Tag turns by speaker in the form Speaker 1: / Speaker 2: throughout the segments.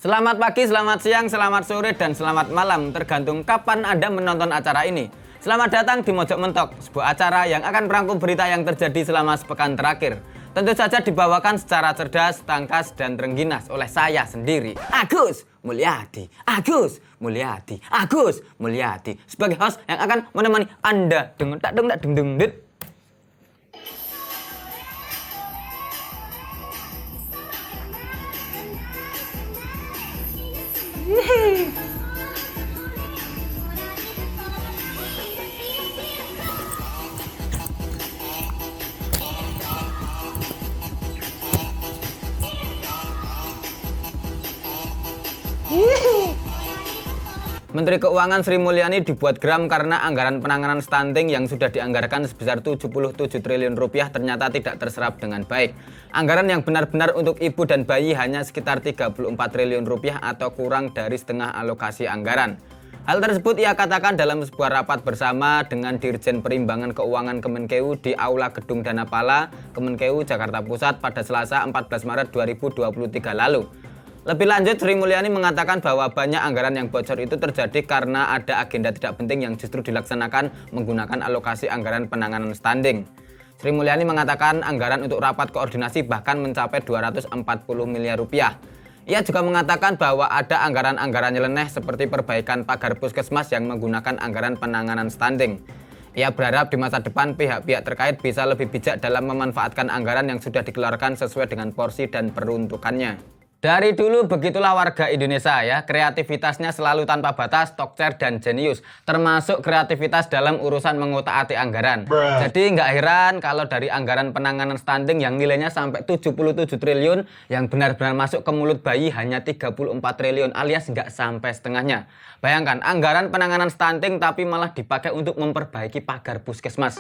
Speaker 1: Selamat pagi, selamat siang, selamat sore, dan selamat malam, tergantung kapan Anda menonton acara ini. Selamat datang di Mojok Mentok, sebuah acara yang akan merangkum berita yang terjadi selama sepekan terakhir. Tentu saja dibawakan secara cerdas, tangkas, dan rengginas oleh saya sendiri, Agus Mulyadi. Sebagai host yang akan menemani Anda dengan tak deng. Menteri Keuangan Sri Mulyani dibuat geram karena anggaran penanganan stunting yang sudah dianggarkan sebesar 77 triliun rupiah ternyata tidak terserap dengan baik. Anggaran yang benar-benar untuk ibu dan bayi hanya sekitar 34 triliun rupiah atau kurang dari setengah alokasi anggaran. Hal tersebut ia katakan dalam sebuah rapat bersama dengan Dirjen Perimbangan Keuangan Kemenkeu di Aula Gedung Danapala, Kemenkeu, Jakarta Pusat pada Selasa 14 Maret 2023 lalu. Lebih lanjut, Sri Mulyani mengatakan bahwa banyak anggaran yang bocor itu terjadi karena ada agenda tidak penting yang justru dilaksanakan menggunakan alokasi anggaran penanganan stunting. Sri Mulyani mengatakan anggaran untuk rapat koordinasi bahkan mencapai 240 miliar rupiah. Ia juga mengatakan bahwa ada anggaran-anggaran nyeleneh seperti perbaikan pagar puskesmas yang menggunakan anggaran penanganan stunting. Ia berharap di masa depan pihak-pihak terkait bisa lebih bijak dalam memanfaatkan anggaran yang sudah dikeluarkan sesuai dengan porsi dan peruntukannya. Dari dulu begitulah warga Indonesia ya, kreativitasnya selalu tanpa batas, tokcer dan jenius, termasuk kreativitas dalam urusan mengotak-atik anggaran. Jadi nggak heran kalau dari anggaran penanganan stunting yang nilainya sampai 77 triliun yang benar-benar masuk ke mulut bayi hanya 34 triliun alias nggak sampai setengahnya. Bayangkan anggaran penanganan stunting tapi malah dipakai untuk memperbaiki pagar puskesmas.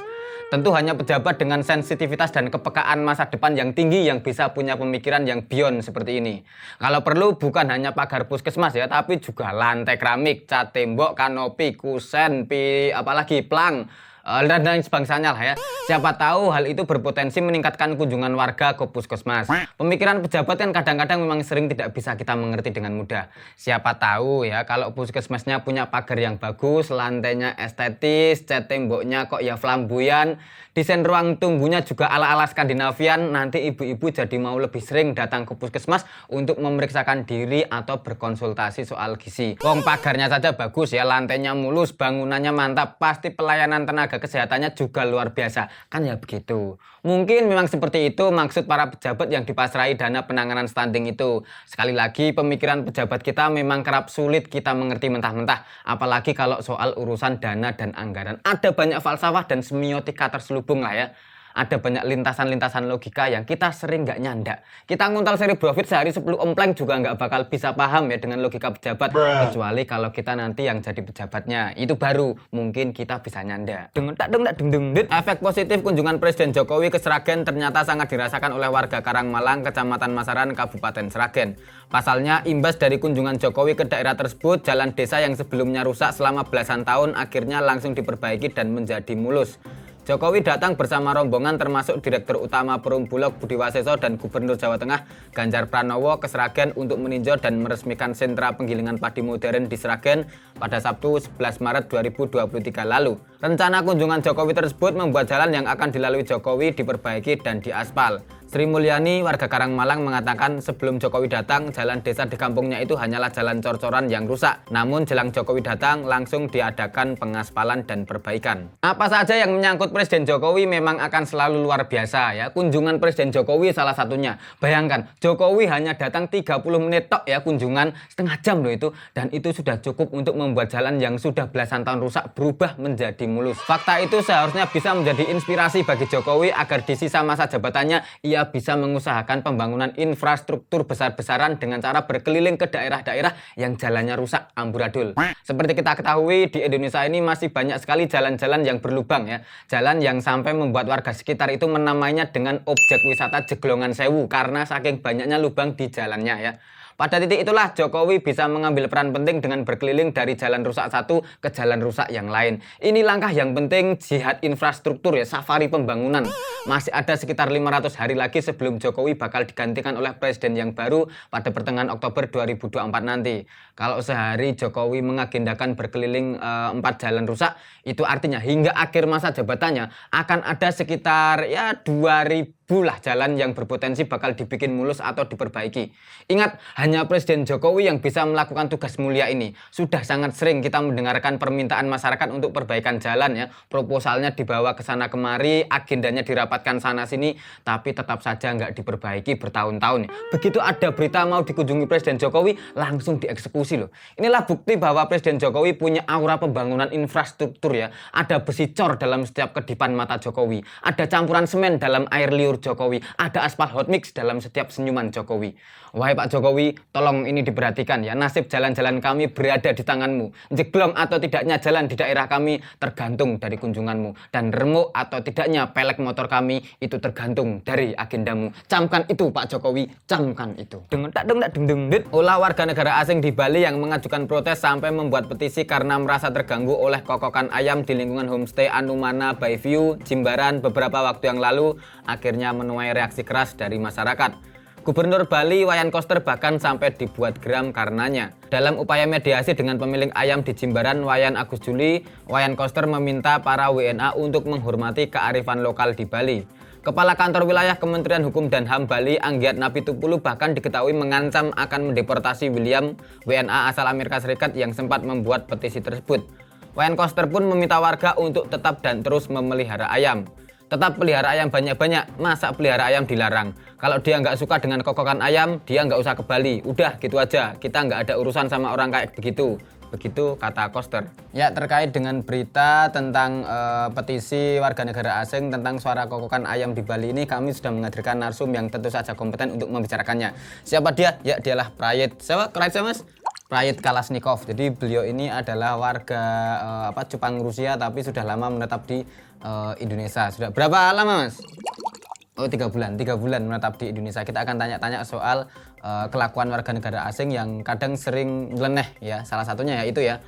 Speaker 1: Tentu hanya pejabat dengan sensitivitas dan kepekaan masa depan yang tinggi yang bisa punya pemikiran yang beyond seperti ini. Kalau perlu bukan hanya pagar puskesmas ya, tapi juga lantai keramik, cat tembok, kanopi, kusen, apalagi plang, dan lain sebangsanya lah ya. Siapa tahu hal itu berpotensi meningkatkan kunjungan warga ke puskesmas. Pemikiran pejabat kan kadang-kadang memang sering tidak bisa kita mengerti dengan mudah. Siapa tahu ya kalau puskesmasnya punya pagar yang bagus, lantainya estetis, cat temboknya kok ya flamboyan, desain ruang tunggunya juga ala-ala Skandinavian, nanti ibu-ibu jadi mau lebih sering datang ke puskesmas untuk memeriksakan diri atau berkonsultasi soal gizi. Wong pagarnya saja bagus ya, lantainya mulus, bangunannya mantap, pasti pelayanan tenaga kesehatannya juga luar biasa. Kan ya begitu. Mungkin memang seperti itu maksud para pejabat yang dipasrahi dana penanganan stunting itu. Sekali lagi pemikiran pejabat kita memang kerap sulit kita mengerti mentah-mentah. Apalagi kalau soal urusan dana dan anggaran. Ada banyak falsafah dan semiotika terselubung lah ya. Ada banyak lintasan-lintasan logika yang kita sering nggak nyandak. Kita nguntal seri profit sehari 10 empleng juga nggak bakal bisa paham ya dengan logika pejabat. Kecuali kalau kita nanti yang jadi pejabatnya. Itu baru mungkin kita bisa nyanda. Efek positif kunjungan Presiden Jokowi ke Sragen ternyata sangat dirasakan oleh warga Karangmalang, Kecamatan Masaran, Kabupaten Sragen. Pasalnya, imbas dari kunjungan Jokowi ke daerah tersebut, jalan desa yang sebelumnya rusak selama belasan tahun akhirnya langsung diperbaiki dan menjadi mulus. Jokowi datang bersama rombongan termasuk Direktur Utama Perum Bulog Budi Waseso dan Gubernur Jawa Tengah Ganjar Pranowo ke Sragen untuk meninjau dan meresmikan sentra penggilingan padi modern di Sragen pada Sabtu 11 Maret 2023 lalu. Rencana kunjungan Jokowi tersebut membuat jalan yang akan dilalui Jokowi diperbaiki dan diaspal. Sri Mulyani, warga Karangmalang, mengatakan sebelum Jokowi datang, jalan desa di kampungnya itu hanyalah jalan cor-coran yang rusak. Namun jelang Jokowi datang, langsung diadakan pengaspalan dan perbaikan. Apa saja yang menyangkut Presiden Jokowi memang akan selalu luar biasa ya. Kunjungan Presiden Jokowi salah satunya. Bayangkan, Jokowi hanya datang 30 menit tok ya kunjungan, setengah jam loh itu. Dan itu sudah cukup untuk membuat jalan yang sudah belasan tahun rusak berubah menjadi mulus. Fakta itu seharusnya bisa menjadi inspirasi bagi Jokowi agar di sisa masa jabatannya ia bisa mengusahakan pembangunan infrastruktur besar-besaran dengan cara berkeliling ke daerah-daerah yang jalannya rusak amburadul. Seperti kita ketahui, di Indonesia ini masih banyak sekali jalan-jalan yang berlubang ya. Jalan yang sampai membuat warga sekitar itu menamainya dengan objek wisata Jeglongan Sewu karena saking banyaknya lubang di jalannya ya. Pada titik itulah Jokowi bisa mengambil peran penting dengan berkeliling dari jalan rusak satu ke jalan rusak yang lain. Ini langkah yang penting, jihad infrastruktur ya, safari pembangunan. Masih ada sekitar 500 hari lagi sebelum Jokowi bakal digantikan oleh presiden yang baru pada pertengahan Oktober 2024 nanti. Kalau sehari Jokowi mengagendakan berkeliling 4 jalan rusak, itu artinya hingga akhir masa jabatannya akan ada sekitar ya 2000 lah jalan yang berpotensi bakal dibikin mulus atau diperbaiki. Ingat, hanya Presiden Jokowi yang bisa melakukan tugas mulia ini. Sudah sangat sering kita mendengarkan permintaan masyarakat untuk perbaikan jalan ya. Proposalnya dibawa ke sana kemari, agendanya dirapatkan sana sini, tapi tetap saja nggak diperbaiki bertahun-tahun. Begitu ada berita mau dikunjungi Presiden Jokowi, langsung dieksekusi loh. Inilah bukti bahwa Presiden Jokowi punya aura pembangunan infrastruktur ya. Ada besi cor dalam setiap kedipan mata Jokowi. Ada campuran semen dalam air liur Jokowi, ada aspal hot mix dalam setiap senyuman Jokowi. Wahai Pak Jokowi, tolong ini diperhatikan ya, nasib jalan-jalan kami berada di tanganmu. Jeglong atau tidaknya jalan di daerah kami tergantung dari kunjunganmu. Dan remuk atau tidaknya pelek motor kami itu tergantung dari agendamu. Camkan itu Pak Jokowi, camkan itu. Ulah warga negara asing di Bali yang mengajukan protes sampai membuat petisi karena merasa terganggu oleh kokokan ayam di lingkungan homestay Anumana Bayview, Jimbaran beberapa waktu yang lalu, akhirnya menuai reaksi keras dari masyarakat. Gubernur Bali Wayan Koster bahkan sampai dibuat geram karenanya. Dalam upaya mediasi dengan pemilik ayam di Jimbaran, Wayan Agus Juli, Wayan Koster meminta para WNA untuk menghormati kearifan lokal di Bali. Kepala Kantor Wilayah Kementerian Hukum dan HAM Bali, Anggiat Napitupulu, bahkan diketahui mengancam akan mendeportasi William, WNA asal Amerika Serikat yang sempat membuat petisi tersebut. Wayan Koster pun meminta warga untuk tetap dan terus memelihara ayam. Tetap pelihara ayam banyak-banyak, masa pelihara ayam dilarang? Kalau dia nggak suka dengan kokokan ayam, dia nggak usah ke Bali. Udah gitu aja, kita nggak ada urusan sama orang kayak begitu. Begitu kata Koster. Ya, terkait dengan berita tentang petisi warga negara asing tentang suara kokokan ayam di Bali ini, kami sudah menghadirkan narsum yang tentu saja kompeten untuk membicarakannya. Siapa dia? Ya, dialah Prayit. Siapa? Mas? Prayit Kalashnikov. Jadi beliau ini adalah warga Jepang Rusia tapi sudah lama menetap di Indonesia. Sudah berapa lama, Mas? Oh, 3 bulan. 3 bulan menetap di Indonesia. Kita akan tanya-tanya soal kelakuan warga negara asing yang kadang sering nyeleneh ya. Salah satunya ya itu ya,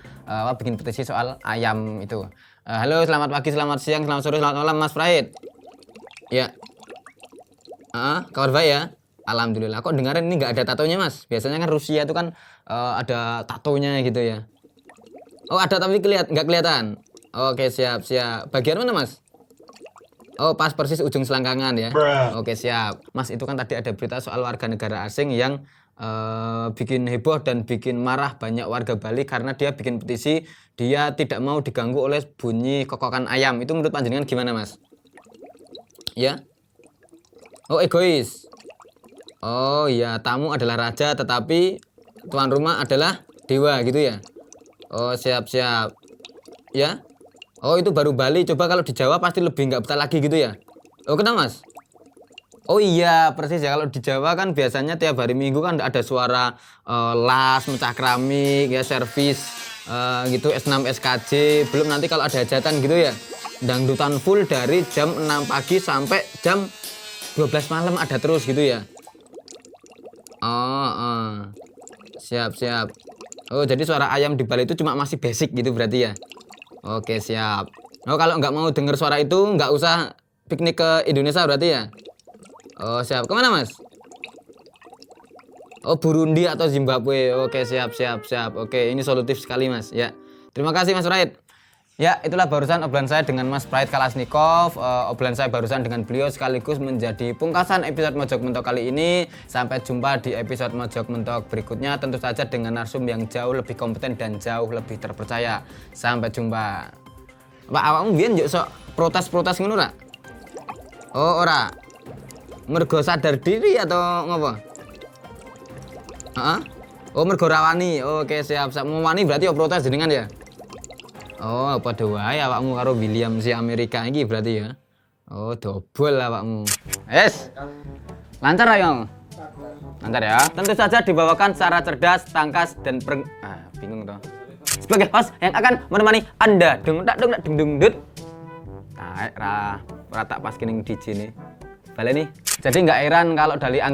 Speaker 1: bikin petisi soal ayam itu. Halo, selamat pagi, selamat siang, selamat sore, selamat malam, Mas Prayit. Ya. Kabar baik ya? Alhamdulillah. Kok dengarin ini nggak ada tatonya, Mas? Biasanya kan Rusia itu kan ada tatonya gitu ya. Oh, ada tapi nggak kelihatan. Oke, siap. Bagian mana, Mas? Oh, pas persis ujung selangkangan ya. Oke, siap. Mas, itu kan tadi ada berita soal warga negara asing yang bikin heboh dan bikin marah banyak warga Bali karena dia bikin petisi, dia tidak mau diganggu oleh bunyi kokokan ayam. Itu menurut panjenengan gimana, Mas? Ya? Oh, egois. Oh iya, tamu adalah raja tetapi tuan rumah adalah dewa gitu ya. Oh, siap. Ya? Oh, itu baru Bali. Coba kalau di Jawa pasti lebih nggak betah lagi gitu ya. Oh, kenapa, Mas? Oh iya, persis ya. Kalau di Jawa kan biasanya tiap hari Minggu kan ada suara las, mecah keramik, ya servis gitu, S6 SKJ. Belum nanti kalau ada hajatan gitu ya. Dangdutan full dari jam 6 pagi sampai jam 12 malam ada terus gitu ya. Oh. Siap. Oh, jadi suara ayam di Bali itu cuma masih basic gitu berarti ya. Oke, siap. Oh, kalau nggak mau dengar suara itu nggak usah piknik ke Indonesia berarti ya. Oh, siap. Kemana, Mas? Oh, Burundi atau Zimbabwe. Oke, siap. Oke, ini solutif sekali, Mas. Ya. Terima kasih, Mas Prayit. Ya, itulah barusan obrolan saya dengan Mas Prayit Kalashnikov. Obrolan saya barusan dengan beliau sekaligus menjadi pungkasan episode Mojok Mentok kali ini. Sampai jumpa di episode Mojok Mentok berikutnya, tentu saja dengan narsum yang jauh lebih kompeten dan jauh lebih terpercaya. Sampai jumpa. Pak, awakmu biyen yo sok protes-protes ngono ra? Oh, ora. Mergo sadar diri atau ngopo? Oh, mergo rawani. Oke, siap. Mau wani berarti yo protes jenengan ya? Oh, padha wae awakmu karo William si Amerika iki berarti ya. Oh, dobol awakmu. Lancar ayo. Lancar ya. Tentu saja dibawakan secara cerdas, tangkas dan bingung toh. Sebagai host yang akan menemani Anda. Dung dut. Ora tak pas kining DJ nih. Baleni. Jadi nggak heran kalau dari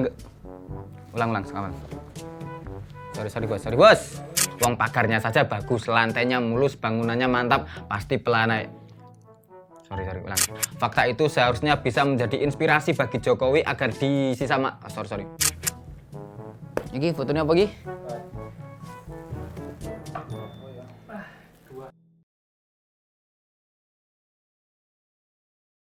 Speaker 1: ulang sekawan. Sorry bos. Wong pagarnya saja bagus, lantainya mulus, bangunannya mantap, pasti pelana. Ulang. Fakta itu seharusnya bisa menjadi inspirasi bagi Jokowi agar di sisa sorry. Ini fotonya apa, Gi?